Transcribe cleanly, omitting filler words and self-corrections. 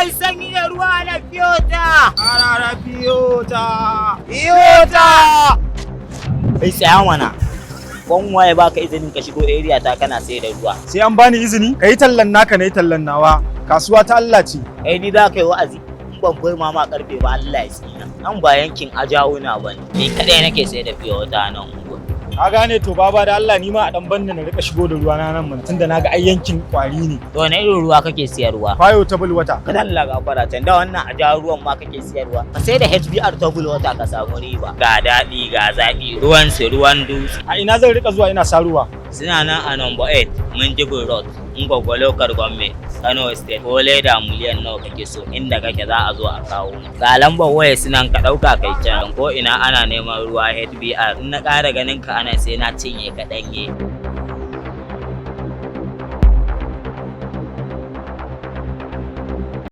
ai sanyi da ruwa na fiyota. Arara fiyota. Kai tsaya mana. Ban waye baka izinin ka shigo area ta kana sai da ruwa. Sai an bani izini? Kai tallan naka ne tallan nawa. Kasuwa ta Allah ce. Ni za ka yi wa'azi. In ban burma ma karfe ba Allah ya tsina. Nan ba yankin ajawuna bane. Ni kadai nake sai da fiyota nan unguwa. Ka gane to baba da Allah ni ma a dan banni na rika shigo da ruwa na nan mun tunda naga ai yankin kwari ne. To na irin ruwa kake siyarwa? Fayo ta bulwata. Kada Allah ga fara can da wannan aja ruwan ma kake siyarwa. Ka sai da HBR ta bulwata ka samu riba. Ga daɗi ga zaki ruwan su ruwan dutse. A ina zan rika zuwa ina saruwa? Suna nan a number 8 Minjibir Road, Ngoggo Local Government, Kano State. Ko leda miliyan nawa kake so inda kake za a zo a kawo. Ga lambar waya sunan ka ɗauka kai can ko ina ana neman ruwa HBR. In na ƙara ganin ka ana sai na cinye ka ɗanye.